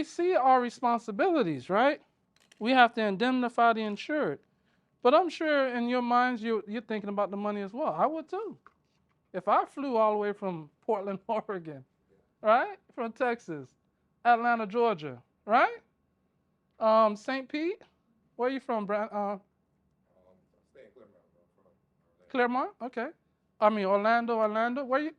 see our responsibilities, right? We have to indemnify the insured. But I'm sure in your minds you're thinking about the money as well. I would too. If I flew all the way from Portland, Oregon, right, from Texas, Atlanta, Georgia, right, St. Pete, where are you from, Stay in Claremont, from Orlando. Claremont? Okay. I mean Orlando, Orlando. Where you?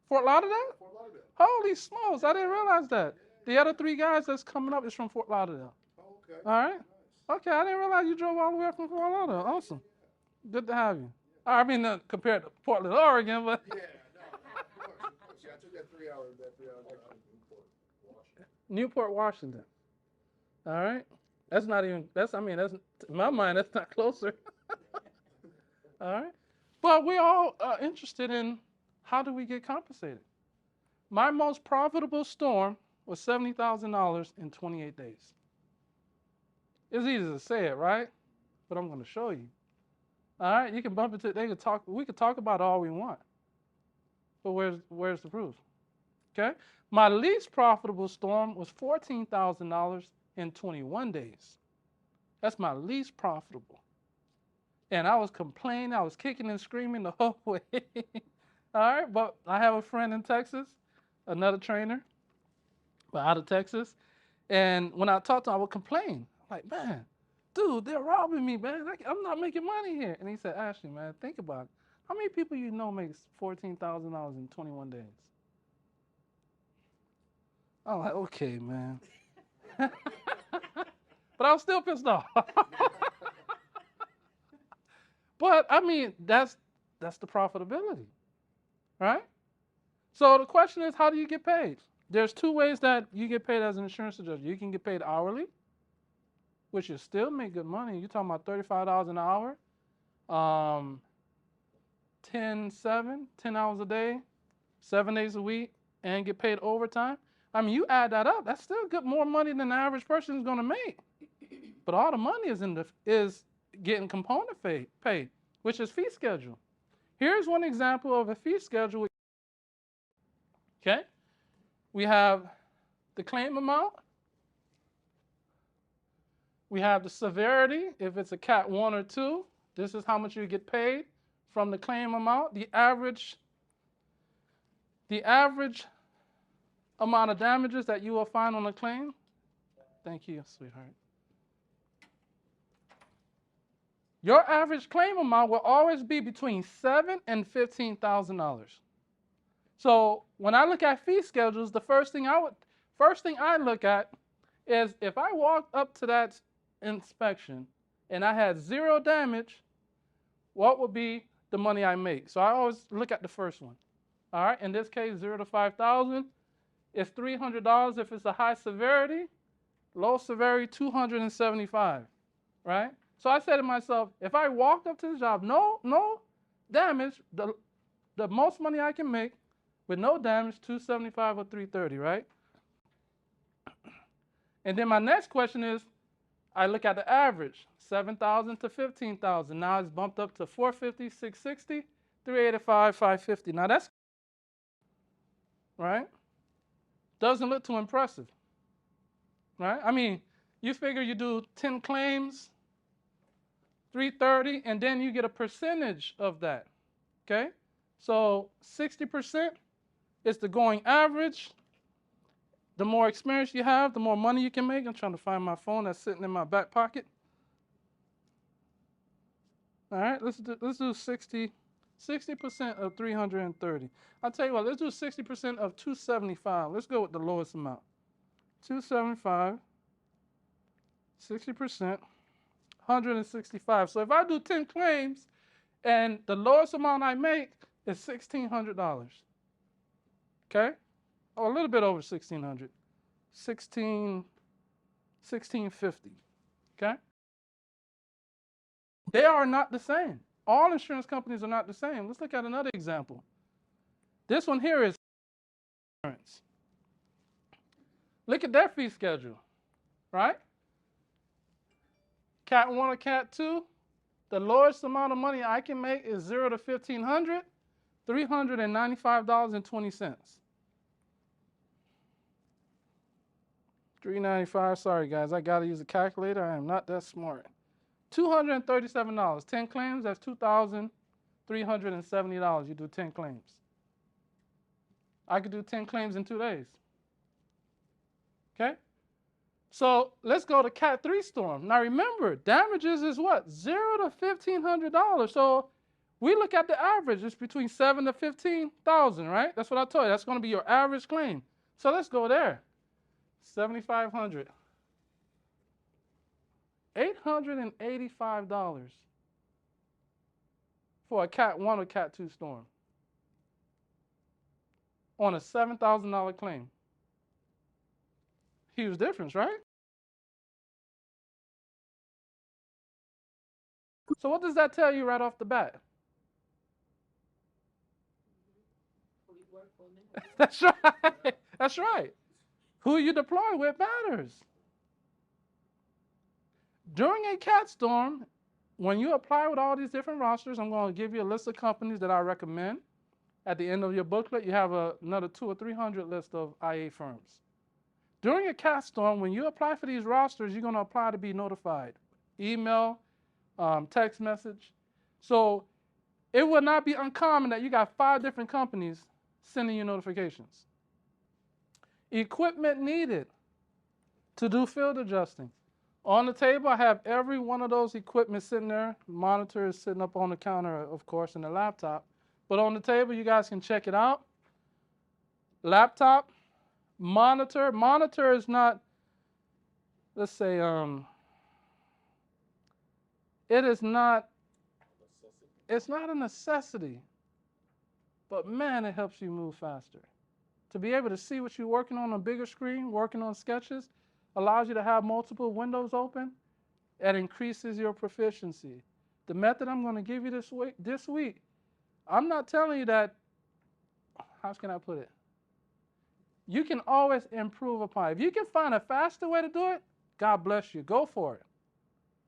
Fort Yeah, Lauderdale? Fort Lauderdale. Holy smokes! I didn't realize that. Yeah, The other three guys that's coming up is from Fort Lauderdale. Oh, okay. All right. Nice. Okay, I didn't realize you drove all the way up from Fort Lauderdale. Yeah, yeah, Awesome. yeah. Good to have you. Yeah. I mean, compared to Portland, Oregon, but Yeah, no, no, of course, of course. Yeah, I took that 3 hour drive to Newport, Washington. Newport, Washington. All right. That's not even. That's. I mean, that's in my mind. That's not closer. All right. But we're all interested in how do we get compensated. My most profitable storm was $70,000 in 28 days. It's easy to say it, right? But I'm going to show you. All right, you can bump into. They could talk. We could talk about all we want, but where's the proof? Okay. My least profitable storm was $14,000 in 21 days. That's my least profitable, and I was complaining. I was kicking and screaming the whole way. All right, but I have a friend in Texas, another trainer, but out of Texas, and when I talked to him, I would complain. I'm like, man, dude, they're robbing me, man. I'm not making money here. And he said, Ashley, man, think about it. How many people you know makes $14,000 in 21 days? I'm like, okay, man. But I was still pissed off. But I mean, that's the profitability, right? So the question is, how do you get paid? There's two ways that you get paid as an insurance adjuster. You can get paid hourly, which you still make good money. You're talking about $35 an hour, 10 hours a day, 7 days a week, and get paid overtime. I mean, you add that up, that's still good, more money than the average person is going to make. But all the money is getting component paid, which is fee schedule. Here's one example of a fee schedule. Okay, we have the claim amount. We have the severity. If it's a Cat 1 or 2, this is how much you get paid from the claim amount. The average amount of damages that you will find on a claim. Thank you, sweetheart. Your average claim amount will always be between $7,000 and $15,000. So when I look at fee schedules, the first thing I look at is if I walked up to that inspection and I had zero damage, what would be the money I make? So I always look at the first one. All right, in this case, 0 to 5,000 is $300 if it's a high severity, low severity 275, right? So I said to myself, if I walked up to the job, no damage, the most money I can make with no damage, 275 or 330, right? And then my next question is, I look at the average, 7,000 to 15,000. Now it's bumped up to 450, 660, 385, 550. Now that's right. Doesn't look too impressive, right? I mean, you figure you do 10 claims, 330, and then you get a percentage of that. Okay, so 60% is the going average. The more experience you have, the more money you can make. I'm trying to find my phone that's sitting in my back pocket. All right, let's do 60% of 330. I'll tell you what, let's do 60% of 275. Let's go with the lowest amount. 275, 60%, 165. So if I do 10 claims and the lowest amount I make is $1,600, okay? Or a little bit over 1,600, 1650, okay? They are not the same. All insurance companies are not the same. Let's look at another example. This one here is insurance. Look at their fee schedule, right? Cat 1 or Cat 2, the lowest amount of money I can make is 0 to 1,500, $395.20. $395. Sorry, guys. I got to use a calculator. I am not that smart. $237. 10 claims, that's $2,370. You do 10 claims. I could do 10 claims in 2 days. Okay? So let's go to Cat 3 storm. Now remember, damages is what? $0 to $1,500. So we look at the average. It's between $7,000 to $15,000, right? That's what I told you. That's going to be your average claim. So let's go there. $7,500. $885 for a Cat 1 or Cat 2 storm on a $7,000 claim. Huge difference, right? So what does that tell you right off the bat? That's right. That's right. Who you deploy with matters. During a cat storm, when you apply with all these different rosters, I'm going to give you a list of companies that I recommend. At the end of your booklet, you have another 200 or 300 list of IA firms. During a cat storm, when you apply for these rosters, you're going to apply to be notified. Email, text message. So it would not be uncommon that you got 5 different companies sending you notifications. Equipment needed to do field adjusting. On the table, I have every one of those equipment sitting there. Monitor is sitting up on the counter, of course, in the laptop. But on the table, you guys can check it out. Laptop, monitor. Monitor is not, let's say, it's not a necessity. But man, it helps you move faster. To be able to see what you're working on a bigger screen, working on sketches, allows you to have multiple windows open. It increases your proficiency. The method I'm going to give you this week, I'm not telling you that, how can I put it? You can always improve upon it. If you can find a faster way to do it, God bless you. Go for it.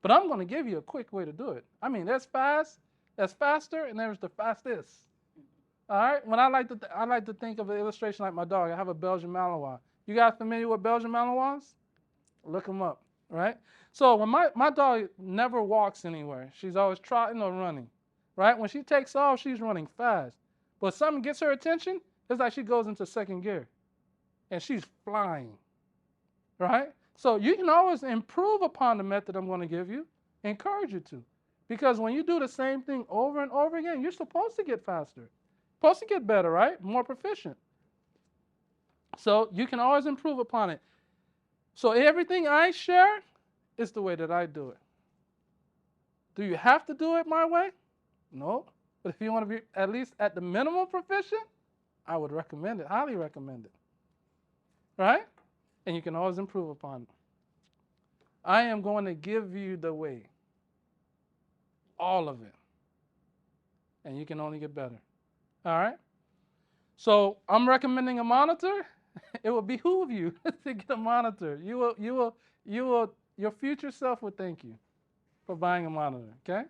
But I'm going to give you a quick way to do it. I mean, there's fast, there's faster, and there's the fastest. All right? When I like to think of an illustration like my dog. I have a Belgian Malinois. You guys familiar with Belgian Malinois? Look them up, right? So when my dog never walks anywhere. She's always trotting or running, right? When she takes off, she's running fast. But something gets her attention, it's like she goes into second gear. And she's flying, right? So you can always improve upon the method I'm going to give you, encourage you to. Because when you do the same thing over and over again, you're supposed to get faster. Supposed to get better, right? More proficient. So you can always improve upon it. So everything I share is the way that I do it. Do you have to do it my way? No. But if you want to be at least at the minimum proficient, I would recommend it, highly recommend it. Right? And you can always improve upon it. I am going to give you the way. All of it. And you can only get better. All right? So I'm recommending a monitor. It will behoove you to get a monitor. Your future self will thank you for buying a monitor, okay?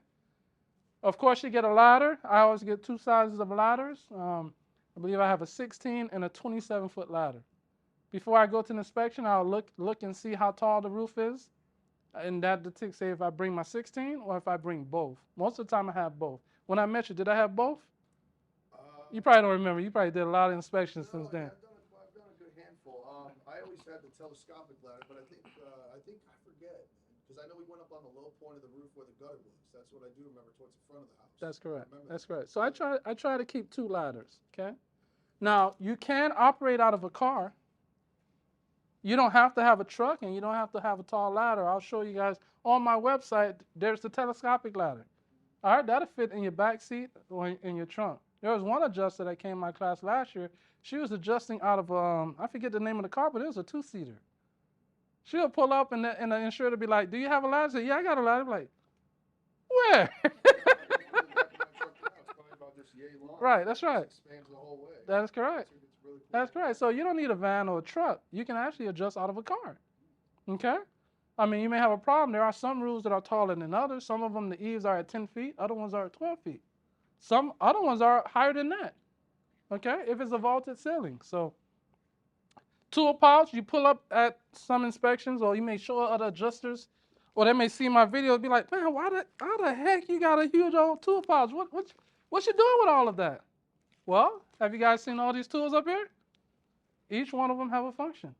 Of course, you get a ladder. I always get 2 sizes of ladders. I believe I have a 16 and a 27-foot ladder. Before I go to the inspection, I'll look and see how tall the roof is. And that dictates, say, if I bring my 16 or if I bring both. Most of the time, I have both. When I met you, did I have both? You probably don't remember. You probably did a lot of inspections since then. I've done a good handful. I always had the telescopic ladder, but I think I forget, because I know we went up on the low point of the roof where the gutter was. That's what I do remember, towards the front of the house. That's correct. That's correct. So I try to keep 2 ladders. Okay. Now you can operate out of a car. You don't have to have a truck, and you don't have to have a tall ladder. I'll show you guys on my website. There's the telescopic ladder. All right, that'll fit in your back seat or in your trunk. There was one adjuster that came in my class last year. She was adjusting out of I forget the name of the car, but it was a 2-seater. She would pull up, and the insurer would be like, "Do you have a ladder?" I said, "Yeah, I got a ladder." I'm like, where? Right, that's right. Expands the whole way. That is correct. It's really cool. That's correct. So you don't need a van or a truck. You can actually adjust out of a car. Okay? I mean, you may have a problem. There are some roofs that are taller than others. Some of them, the eaves are at 10 feet. Other ones are at 12 feet. Some other ones are higher than that. Okay? If it's a vaulted ceiling. So tool pouch, you pull up at some inspections, or you may show other adjusters, or they may see my video and be like, man, how the heck you got a huge old tool pouch? What you doing with all of that? Well, have you guys seen all these tools up here? Each one of them have a function.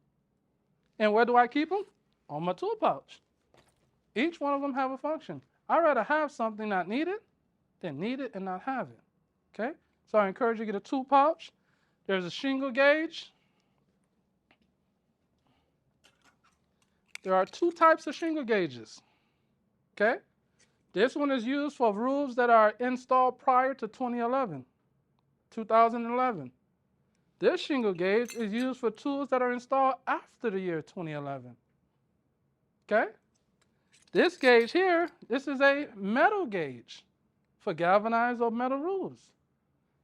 And where do I keep them? On my tool pouch. Each one of them have a function. I'd rather have something not needed than need it and not have it. Okay? So I encourage you to get a tool pouch. There's a shingle gauge. There are two types of shingle gauges. Okay? This one is used for roofs that are installed prior to 2011. This shingle gauge is used for tools that are installed after the year 2011. Okay? This gauge here, this is a metal gauge for galvanized or metal roofs.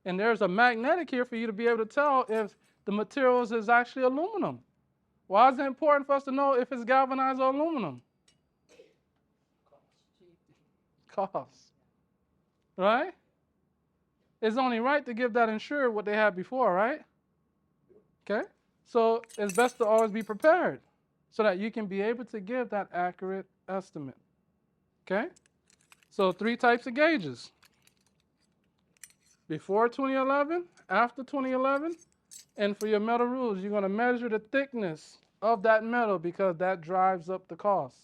And there's a magnetic here for you to be able to tell if the materials is actually aluminum. Why is it important for us to know if it's galvanized or aluminum? Cost. Right? It's only right to give that insured what they had before, right? Okay? So it's best to always be prepared so that you can be able to give that accurate estimate. Okay? So 3 types of gauges. Before 2011, after 2011, and for your metal roofs, you're going to measure the thickness of that metal because that drives up the cost.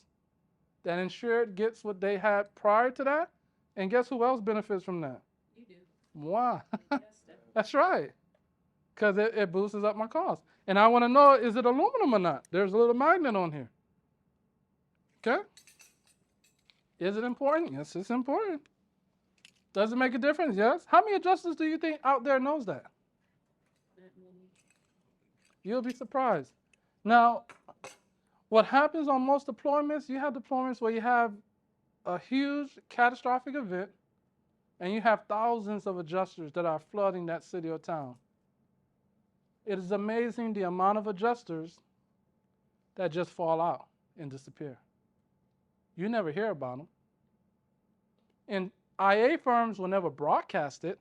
That insured gets what they had prior to that, and guess who else benefits from that? You do. Why? Yes, That's right. Because it boosts up my cost. And I want to know, is it aluminum or not? There's a little magnet on here. Okay? Is it important? Yes, it's important. Does it make a difference? Yes. How many adjusters do you think out there knows that? that many. You'll be surprised. Now, what happens on most deployments, you have deployments where you have a huge catastrophic event and you have thousands of adjusters that are flooding that city or town. It is amazing the amount of adjusters that just fall out and disappear. You never hear about them. And IA firms will never broadcast it.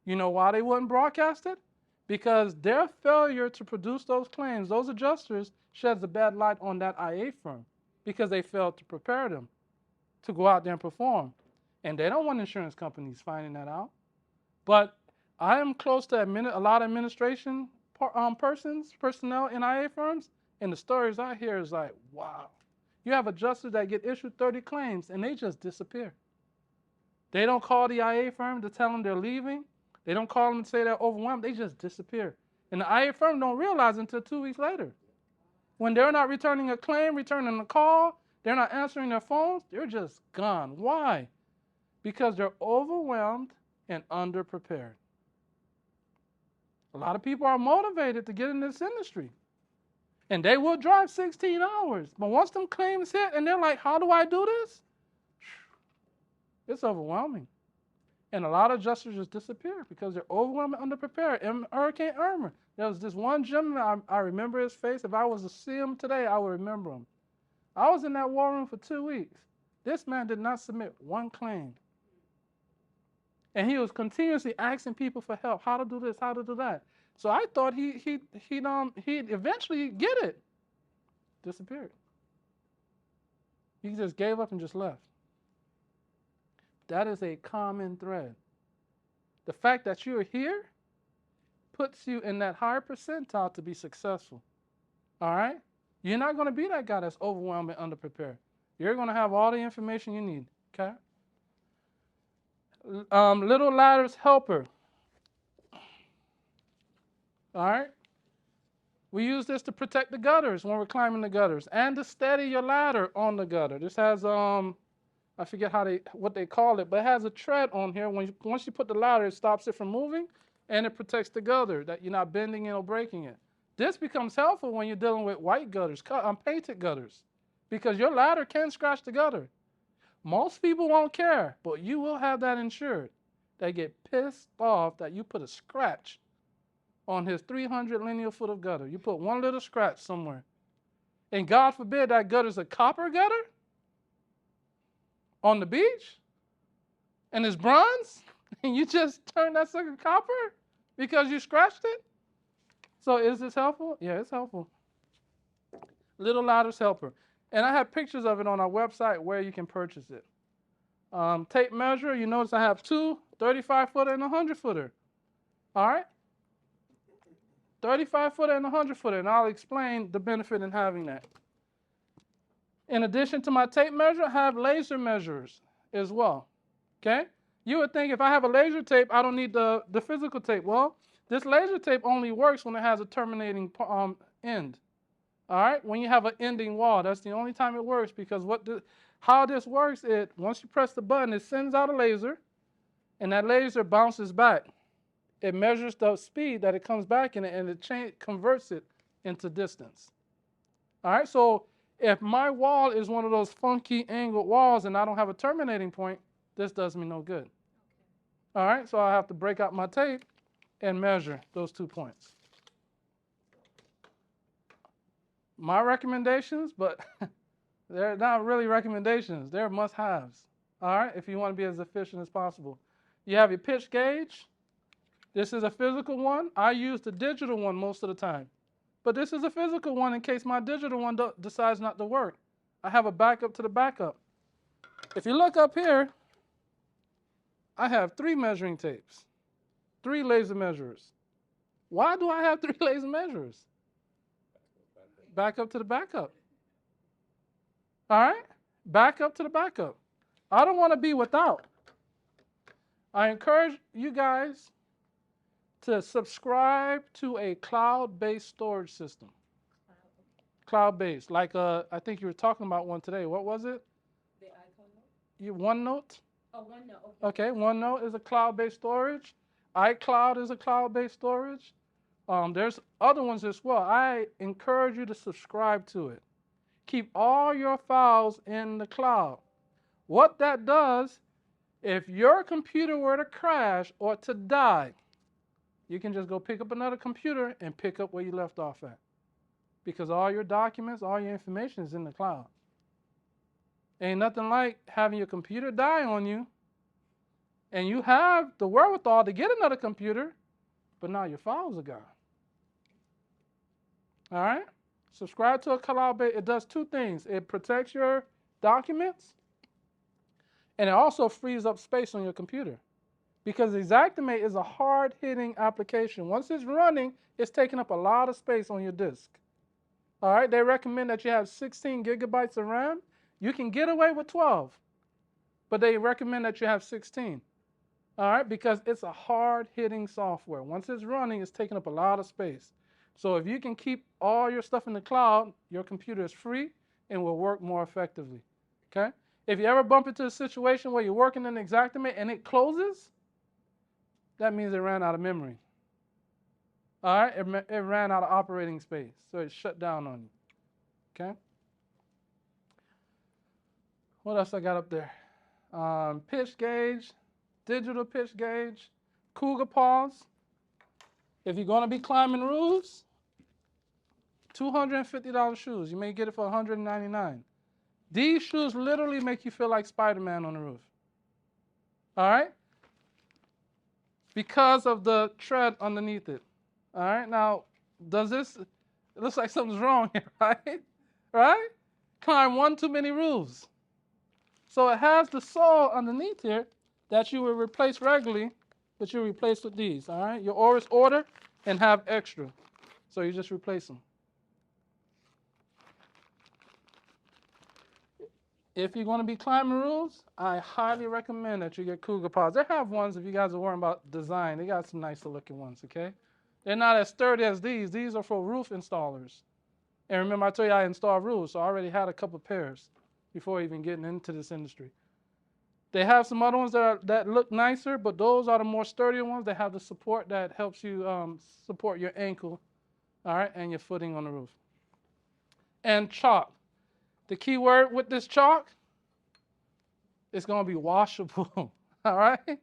You know why they wouldn't broadcast it? Because their failure to produce those claims, those adjusters, sheds a bad light on that IA firm because they failed to prepare them to go out there and perform. And they don't want insurance companies finding that out. But I am close to a lot of administration personnel in IA firms, and the stories I hear is like, wow. You have adjusters that get issued 30 claims, and they just disappear. They don't call the IA firm to tell them they're leaving. They don't call them and say they're overwhelmed. They just disappear. And the IA firm don't realize until 2 weeks later. When they're not returning a claim, returning a call, they're not answering their phones, they're just gone. Why? Because they're overwhelmed and underprepared. A lot of people are motivated to get in this industry. And they will drive 16 hours. But once them claims hit and they're like, how do I do this? It's overwhelming. And a lot of adjusters just disappear because they're overwhelmed and underprepared. Hurricane Irma. There was this one gentleman, I remember his face. If I was to see him today, I would remember him. I was in that war room for 2 weeks. This man did not submit one claim. And he was continuously asking people for help, how to do this, how to do that. So I thought he'd eventually get it. Disappeared. He just gave up and just left. That is a common thread. The fact that you're here puts you in that higher percentile to be successful. All right? You're not going to be that guy that's overwhelmed and underprepared. You're going to have all the information you need. Okay? Little ladders helper. All right? We use this to protect the gutters when we're climbing the gutters and to steady your ladder on the gutter. This has I forget what they call it, but it has a tread on here. Once you put the ladder, it stops it from moving, and it protects the gutter that you're not bending it or breaking it. This becomes helpful when you're dealing with white gutters, painted gutters, because your ladder can scratch the gutter. Most people won't care, but you will have that insured. They get pissed off that you put a scratch on his 300 linear foot of gutter. You put one little scratch somewhere. And God forbid that gutter's a copper gutter on the beach, and it's bronze, and you just turn that sucker copper because you scratched it. So is this helpful? Yeah, it's helpful. Little Ladder's helper. And I have pictures of it on our website where you can purchase it. Tape measure, you notice I have two 35-footer and a 100-footer. All right? 35-footer and a 100-footer, and I'll explain the benefit in having that. In addition to my tape measure, I have laser measures as well. Okay? You would think if I have a laser tape, I don't need the physical tape. Well, this laser tape only works when it has a terminating end. All right? When you have an ending wall, that's the only time it works, because how this works is once you press the button, it sends out a laser, and that laser bounces back. It measures the speed that it comes back in, and it converts it into distance. All right? So if my wall is one of those funky angled walls and I don't have a terminating point, this does me no good. Okay. All right? So I have to break out my tape and measure those 2 points. My recommendations, but they're not really recommendations. They're must-haves. All right? If you want to be as efficient as possible. You have your pitch gauge. This is a physical one. I use the digital one most of the time. But this is a physical one in case my digital one decides not to work. I have a backup to the backup. If you look up here, I have 3 measuring tapes, 3 laser measurers. Why do I have 3 laser measurers? Backup to the backup. All right? Backup to the backup. I don't want to be without. I encourage you guys to subscribe to a cloud-based storage system. Cloud-based, like I think you were talking about one today. What was it? The iCloud note? OneNote? Oh, OneNote. Okay, OneNote is a cloud-based storage. iCloud is a cloud-based storage. There's other ones as well. I encourage you to subscribe to it. Keep all your files in the cloud. What that does, if your computer were to crash or to die, you can just go pick up another computer and pick up where you left off at. Because all your documents, all your information is in the cloud. Ain't nothing like having your computer die on you, and you have the wherewithal to get another computer, but now your files are gone. All right? Subscribe to a cloud-based. It does 2 things. It protects your documents, and it also frees up space on your computer. Because Xactimate is a hard-hitting application. Once it's running, it's taking up a lot of space on your disk. All right? They recommend that you have 16 gigabytes of RAM. You can get away with 12, but they recommend that you have 16. All right? Because it's a hard-hitting software. Once it's running, it's taking up a lot of space. So if you can keep all your stuff in the cloud, your computer is free and will work more effectively. Okay? If you ever bump into a situation where you're working in Xactimate and it closes, that means it ran out of memory. All right? It ran out of operating space, so it shut down on you. Okay? What else I got up there? Pitch gauge, digital pitch gauge, cougar paws. If you're going to be climbing roofs, $250 shoes. You may get it for $199. These shoes literally make you feel like Spider-Man on the roof. All right? Because of the tread underneath it. All right? Now, it looks like something's wrong here, right? Right? Climb one too many roofs. So it has the sole underneath here that you will replace regularly, but you replace with these, all right? You always order and have extra. So you just replace them. If you're going to be climbing roofs, I highly recommend that you get cougar paws. They have ones, if you guys are worrying about design, they got some nicer looking ones, okay? They're not as sturdy as these. These are for roof installers. And remember, I told you I install roofs, so I already had a couple pairs before even getting into this industry. They have some other ones that look nicer, but those are the more sturdier ones. They have the support that helps you support your ankle, all right, and your footing on the roof. And chalk. The key word with this chalk is going to be washable, all right?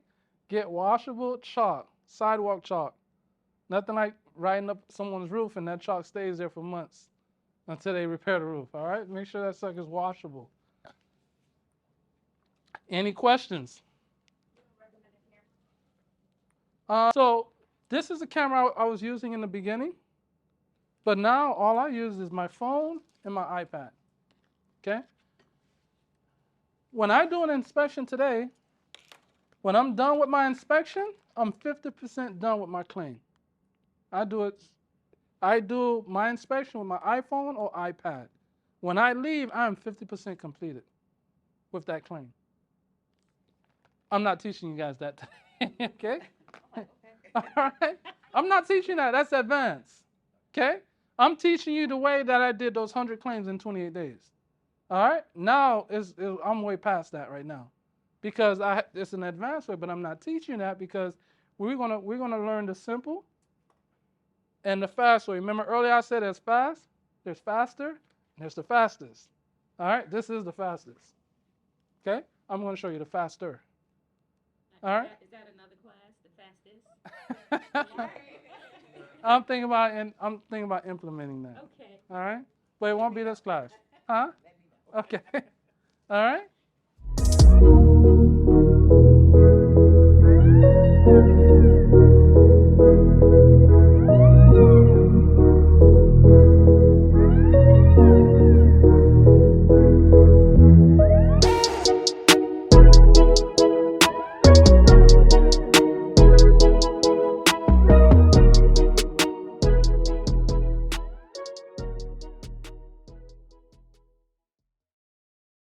Get washable chalk, sidewalk chalk. Nothing like riding up someone's roof and that chalk stays there for months until they repair the roof, all right? Make sure that sucker's washable. Any questions? So this is the camera I was using in the beginning. But now all I use is my phone and my iPad. Okay? When I do an inspection today, when I'm done with my inspection, I'm 50% done with my claim. I do my inspection with my iPhone or iPad. When I leave, I'm 50% completed with that claim. I'm not teaching you guys that today, okay? All right? I'm not teaching that. That's advanced, okay? I'm teaching you the way that I did those 100 claims in 28 days. All right? Now, I'm way past that right now because it's an advanced way, but I'm not teaching that because we're gonna learn the simple and the fast way. Remember earlier I said there's fast, there's faster, and there's the fastest. All right? This is the fastest, okay? I'm going to show you the faster. All right? Is that another class, the fastest? I'm thinking about implementing that. Okay. All right? But it won't be this class. Huh? Okay. All right?